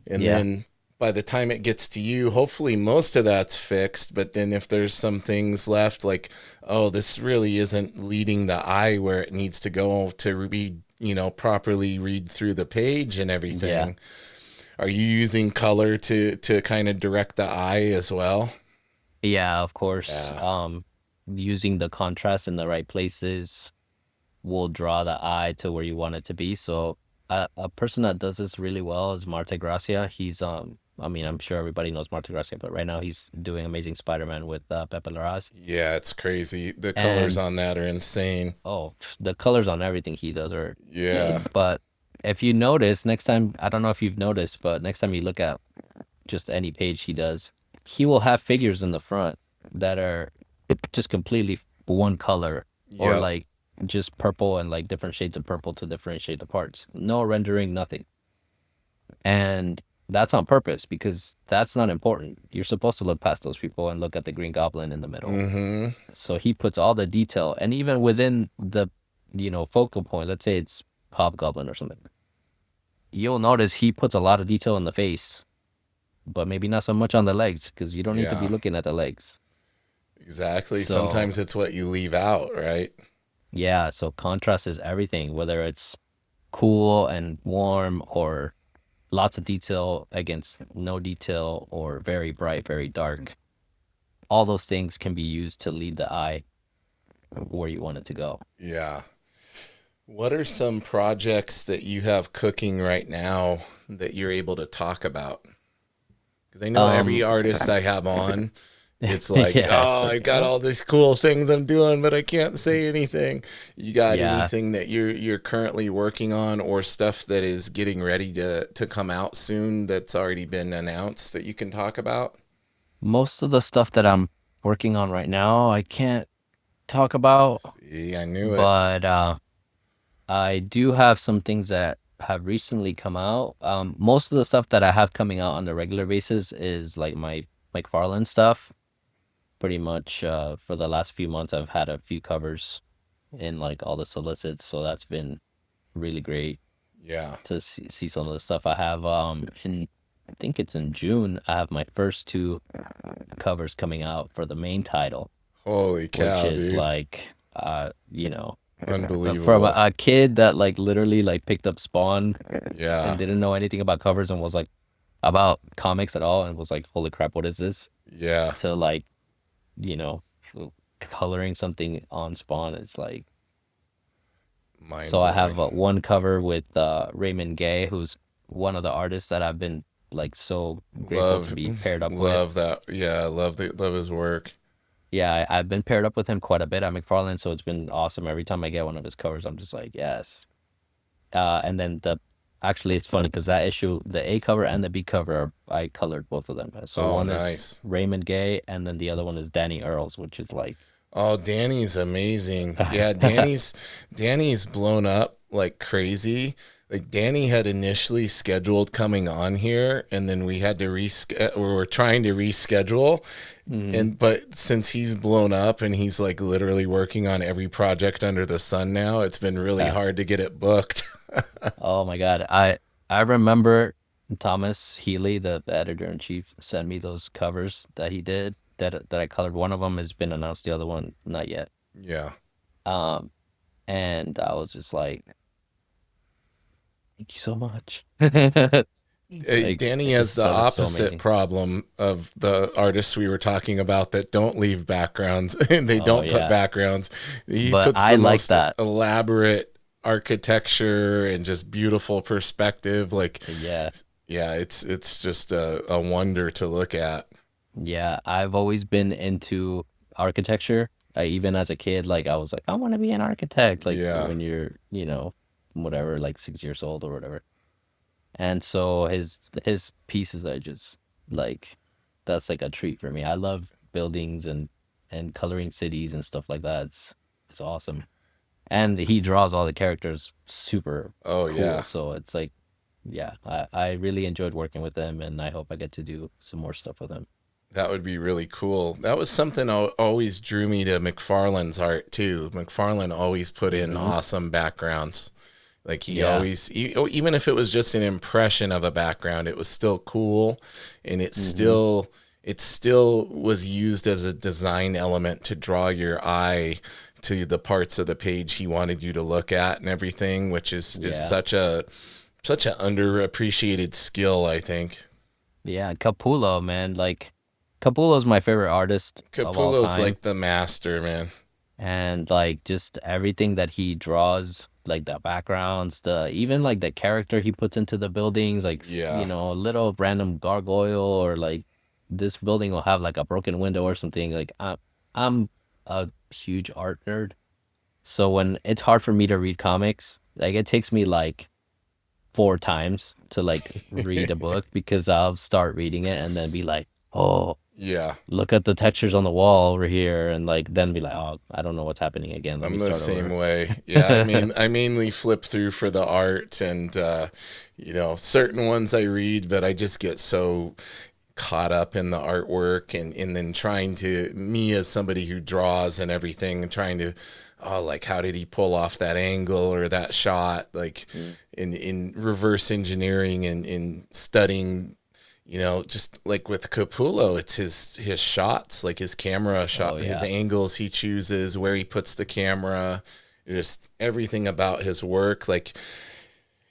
And Yeah, then by the time it gets to you, hopefully most of that's fixed. But then if there's some things left, like, oh, this really isn't leading the eye where it needs to go to read, properly read through the page and yeah, everything. Are you using color to kind of direct the eye as well? yeah, of course. Yeah. Using the contrast in the right places will draw the eye to where you want it to be. So a person that does this really well is Marte Gracia. He's I mean, I'm sure everybody knows Marte Gracia, but right now he's doing Amazing Spider-Man with Pepe Larraz. Yeah, it's crazy. The colors And on that are insane. oh, the colors on everything he does are Yeah. insane. But if you notice, next time, I don't know if you've noticed, but next time you look at just any page he does, he will have figures in the front that are just completely one color or Yep. like just purple and like different shades of purple to differentiate the parts. No rendering, nothing. And that's on purpose because that's not important. You're supposed to look past those people and look at the Green Goblin in the middle. Mm-hmm. So he puts all the detail, and even within the, focal point, let's say it's Hobgoblin or something, you'll notice he puts a lot of detail in the face, but maybe not so much on the legs because you don't need to be Yeah. looking at the legs. Exactly. So Sometimes it's what you leave out, right? yeah, so contrast is everything, whether it's cool and warm or lots of detail against no detail or very bright, very dark. All those things can be used to lead the eye where you want it to go. Yeah. What are some projects that you have cooking right now that you're able to talk about? Because I know every Um, artist I have on, it's like, yeah, it's oh, like, I got all these cool things I'm doing, but I can't say anything. You got yeah. anything that you're currently working on, or stuff that is getting ready to come out soon that's already been announced that you can talk about? Most of the stuff that I'm working on right now, I can't talk about, See, I knew it. but I do have some things that have recently come out. Most of the stuff that I have coming out on a regular basis is like my McFarlane stuff. Pretty much for the last few months, I've had a few covers in like all the solicits, so that's been really great Yeah. to see some of the stuff I have. I think it's in June. I have my first two covers coming out for the main title. Holy which cow, is dude. like, you know, from Unbelievable. a kid that like literally like picked up Spawn Yeah. and didn't know anything about covers and was like about comics at all and was like, holy crap, what is this? Yeah. To like, you know, coloring something on Spawn is like. Mind So I blowing. have one cover with Raymond Gay, who's one of the artists that I've been like so grateful to Love be paired up with. love that. Yeah, love his work. Yeah, I've been paired up with him quite a bit at McFarlane, so it's been awesome. Every time I get one of his covers, I'm just like, yes. And then actually it's funny because that issue, the A cover and the B cover, I colored both of them. So Oh, one is nice. Raymond Gay, and then the other one is Danny Earls, which is like, Oh, Danny's amazing. Yeah, Danny's blown up like crazy. Like Danny had initially scheduled coming on here, and then we had to we were trying to reschedule. Mhm. And but since he's blown up and he's like literally working on every project under the sun now, it's been really hard to get it booked. Oh my God. I remember Thomas Healy, the editor in chief, sent me those covers that he did that I colored. One of them has been announced, the other one not yet. Yeah. Um, and I was just like, thank you so much. Like Danny his has the stuff is so opposite amazing. problem of the artists we were talking about that don't leave backgrounds and they Oh don't put yeah. backgrounds. He But puts I the like most that. elaborate architecture and just beautiful perspective. Like, Yeah. yeah, it's just a wonder to look at. Yeah. I've always been into architecture. Even as a kid, like I was like, I want to be an architect. Like Yeah, when you're, whatever, like 6 years old or whatever. And so his pieces are just like that's like a treat for me. I love buildings and coloring cities and stuff like that. It's awesome. And he draws all the characters super oh cool. yeah. So it's like, yeah, I really enjoyed working with him, and I hope I get to do some more stuff with him. That would be really cool. That was something always drew me to McFarlane's art too. McFarlane always put in Hmm. awesome backgrounds. Like he Yeah. always, even if it was just an impression of a background, it was still cool, and Hmm. it still was used as a design element to draw your eye to the parts of the page he wanted you to look at and everything, which is Yeah. such an underappreciated skill, I think. Yeah. Capullo, man. Like Capullo's my favorite artist of all Capullo's time. like the master, man. And like just everything that he draws, like the backgrounds, the even like the character he puts into the buildings, like Yeah. a little random gargoyle, or like this building will have like a broken window or something. Like I'm a huge art nerd, so when it's hard for me to read comics, like it takes me like 4 times to like read a book because I'll start reading it and then be like, oh, Yeah. look at the textures on the wall over here, and like then be like, oh, I don't know what's happening again, let me I'm the start same over. way. Yeah, I mainly flip through for the art and certain ones I read, but I just get so caught up in the artwork and then trying to me as somebody who draws and everything and trying to like how did he pull off that angle or that shot like Mm. in reverse engineering and in studying just like with Capullo, it's his shots, like his camera Oh shot, his yeah. angles he chooses, where he puts the camera, just everything about his work. Like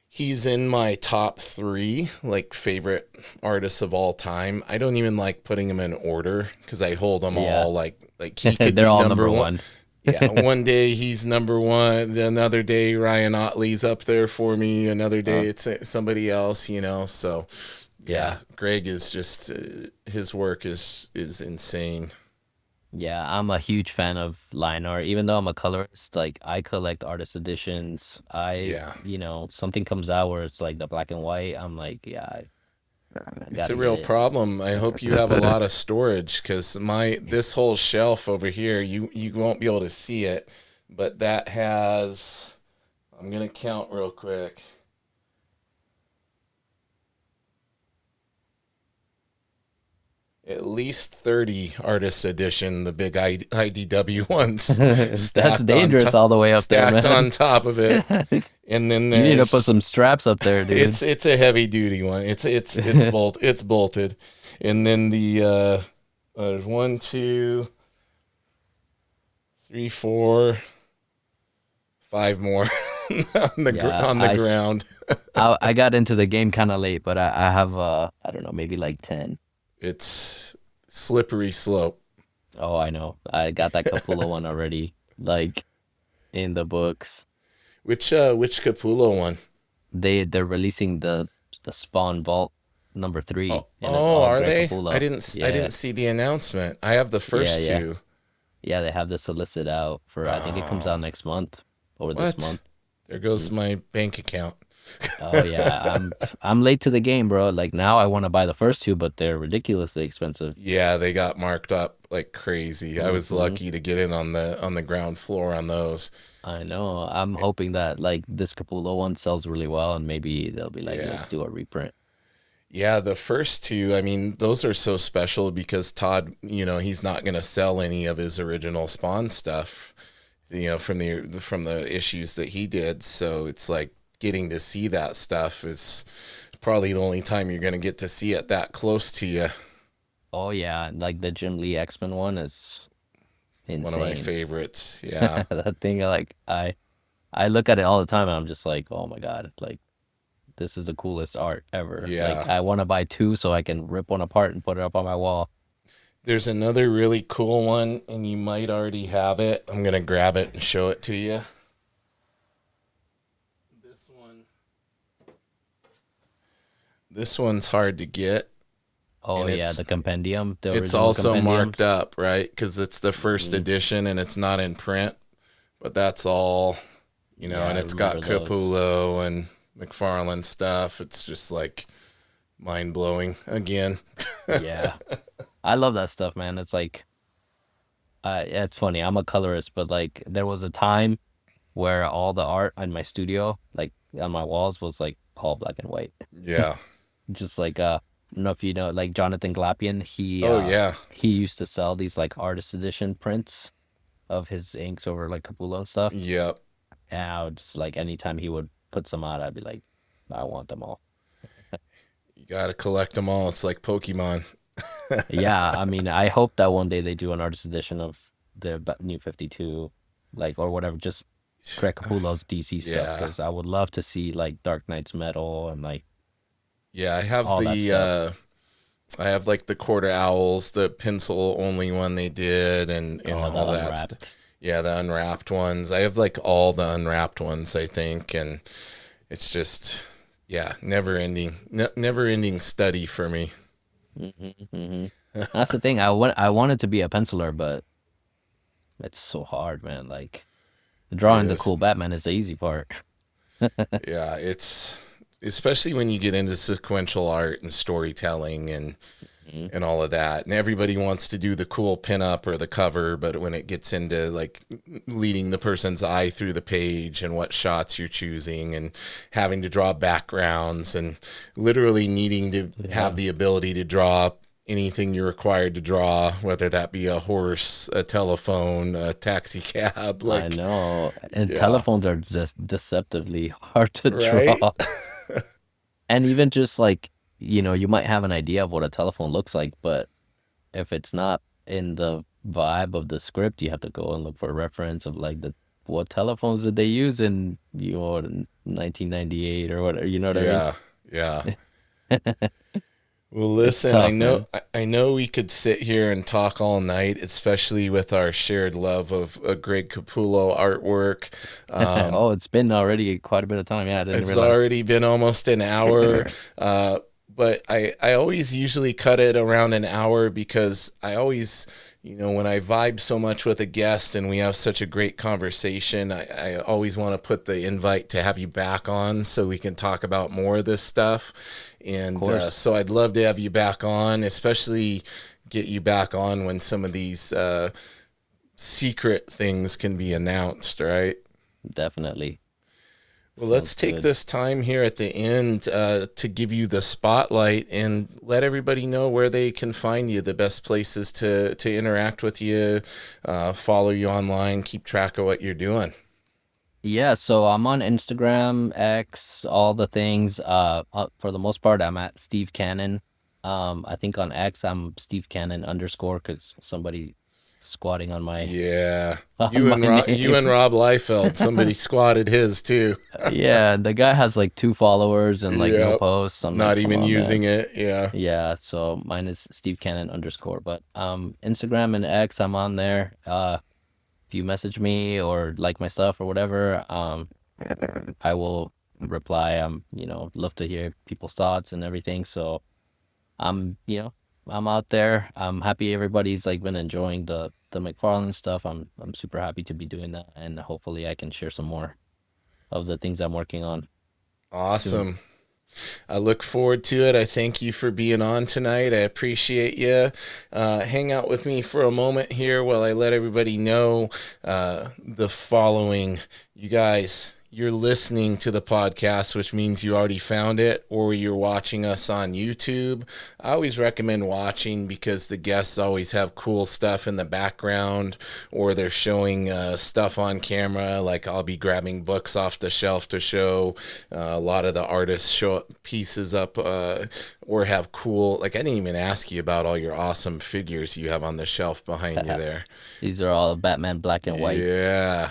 he's in my top three, like favorite artists of all time. I don't even like putting them in order because I hold them Yeah. all like he could They're be all number number one. one. Yeah, one day he's number one. Another day Ryan Otley's up there for me. Another uh, day it's somebody else. So yeah. yeah, Greg is just his work is insane. Yeah, I'm a huge fan of line art. Even though I'm a colorist, like I collect artist editions. Yeah, Something comes out where it's like the black and white, I'm like, yeah, I it's a gotta get real it. problem. I hope you have a lot of storage because my this whole shelf over here, you won't be able to see it, but that has. I'm gonna count real quick. At least 30 artist edition, the big IDW ones That's stacked on dangerous top, all the way up there, stacked man. on top of it. And then You need to put there's some straps up there, dude. it's a heavy duty one. It's bolted. And then the there's one, two, Three, four, five more on Yeah, on the ground. I got into the game kind of late, but I have I don't know, maybe like 10. It's slippery slope. Oh, I know. I got that Capullo one already, like in the books. Which Capullo one? They're releasing the Spawn Vault number Oh, 3, and it's oh, all are Greg they? Capullo. I Yeah, didn't see the announcement. I have the yeah, first yeah, two. yeah. They have the solicit out for I think it comes out Oh, next month or this what? month. There goes Mm. my bank account. Oh yeah, I'm late to the game, bro. Like now I want to buy the first two, but they're ridiculously expensive. Yeah, they got marked up like crazy. I was Hmm. lucky to get in on the ground floor on those. I know. I'm hoping that like this Capullo one sells really well, and maybe they'll be like, Yeah. let's do a reprint. Yeah, the first two, I mean, those are so special because Todd, he's not going to sell any of his original Spawn stuff, from the issues that he did. So it's like getting to see that stuff is probably the only time you're going to get to see it that close to you. Oh yeah, like the Jim Lee X-Men one is One of my insane. favorites. Yeah. That thing, like I look at it all the time, and I'm just like, oh my God, like this is the coolest art ever. Like Yeah. I want to buy two so I can rip one apart and put it up on my wall. There's another really cool one, and you might already have it. I'm going to grab it and show it to you. This one, this one's hard to get, Oh and yeah, the compendium, the it's original also marked compendiums. up, right? Because it's the first Hmm. edition and it's not in print, but that's all, Yeah, and I it's got remember those. Capullo and McFarlane stuff. It's just like mind blowing again. Yeah, I love that stuff, man. It's like, yeah, it's funny. I'm a colorist, but like there was a time where all the art in my studio, like on my walls, was like all black and white. Yeah. Just like I don't know if you know, like Jonathan Glapion, Oh, yeah. he used to sell these like artist edition prints of his inks over like Capullo and stuff. Yep. And I would just like anytime he would put some out, I'd be like, I want them all. You got to collect them all. It's like Pokemon. Yeah, I mean, I hope that one day they do an artist edition of the New 52, like or whatever, just Greg Capullo's DC stuff, Yeah. because I would love to see like Dark Knight's Metal and like Yeah. all that stuff. I have like the quarter owls, the pencil only one they did, and Oh, the all that stuff. unwrapped. Yeah, the unwrapped ones. I have like all the unwrapped ones, I think, and it's just, yeah, never ending study for me. Hmm. Hmm. That's the thing. I wanted to be a penciler, but it's so hard, man. Like It drawing the is. cool Batman is the easy part. Yeah, it's especially when you get into sequential art and storytelling Hmm. and all of that. And everybody wants to do the cool pinup or the cover, but when it gets into like leading the person's eye through the page and what shots you're choosing and having to draw backgrounds and literally needing to have Yeah, the ability to draw anything you're required to draw, whether that be a horse, a telephone, a taxi cab, I like, know. And yeah, telephones are just deceptively hard to right? draw. And even just like, you might have an idea of what a telephone looks like, but if it's not in the vibe of the script, you have to go and look for a reference of like the what telephones did they use in 1998 or whatever, you know what I mean? Yeah, yeah. Well, It's listen, tough, man. I know we could sit here and talk all night, especially with our shared love of Greg Capullo artwork. Um, Oh, it's been already quite a bit of time. Yeah, I didn't it's realize. already been almost an hour, uh, but I always usually cut it around an hour because I always, when I vibe so much with a guest and we have such a great conversation, I always want to put the invite to have you back on so we can talk about more of this stuff. Of And course, so I'd love to have you back on, especially get you back on when some of these secret things can be announced, right? definitely. Well, Sounds let's take good. this time here at the end to give you the spotlight and let everybody know where they can find you, the best places to interact with you, follow you online, keep track of what you're doing. Yeah, so I'm on Instagram, X, all the things. For the most part, I'm at Steve Cannon. I think on X I'm Steve Cannon underscore because squatting on my Yeah. on my You name. and Rob Liefeld, somebody squatted his too. Yeah, the guy has like 2 followers and like no Yep. posts. I'm like, Not come even on, man. using it. Yeah. Yeah, so mine is Steve Cannon underscore. But Instagram and X, I'm on there. If you message me or like my stuff or whatever, I will reply. Love to hear people's thoughts and everything. So I'm out there. I'm happy everybody's like been enjoying the McFarlane stuff. I'm super happy to be doing that, and hopefully I can share some more of the things I'm working on soon. Awesome. I look forward to it. I thank you for being on tonight. I appreciate you. Hang out with me for a moment here while I let everybody know the following. You guys, you're listening to the podcast, which means you already found it, or you're watching us on YouTube. I always recommend watching because the guests always have cool stuff in the background, or they're showing stuff on camera. Like I'll be grabbing books off the shelf to show. A lot of the artists show pieces up or have cool. Like I didn't even ask you about all your awesome figures you have on the shelf behind you there. These are all Batman black and whites. Yeah.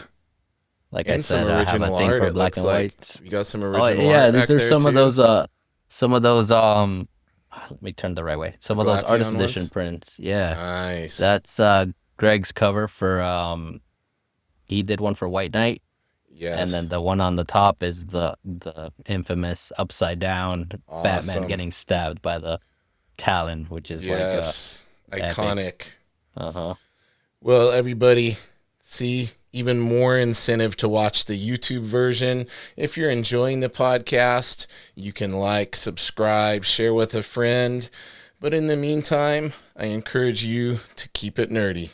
Like I And some said, I have a original thing art, for it black looks and like. whites. You got some Oh original yeah, art these back are there too? some of those let me turn the right way. The Some of those artist Glapion edition ones? prints. Yeah. Nice. That's Greg's cover for he did one for White Knight, and then Yes. the one on the top is the infamous upside down Batman Awesome. getting stabbed by the Talon, which is like Yes. epic. Iconic. Uh-huh. Well, everybody, see, even more incentive to watch the YouTube version. If you're enjoying the podcast, you can like, subscribe, share with a friend. But in the meantime, I encourage you to keep it nerdy.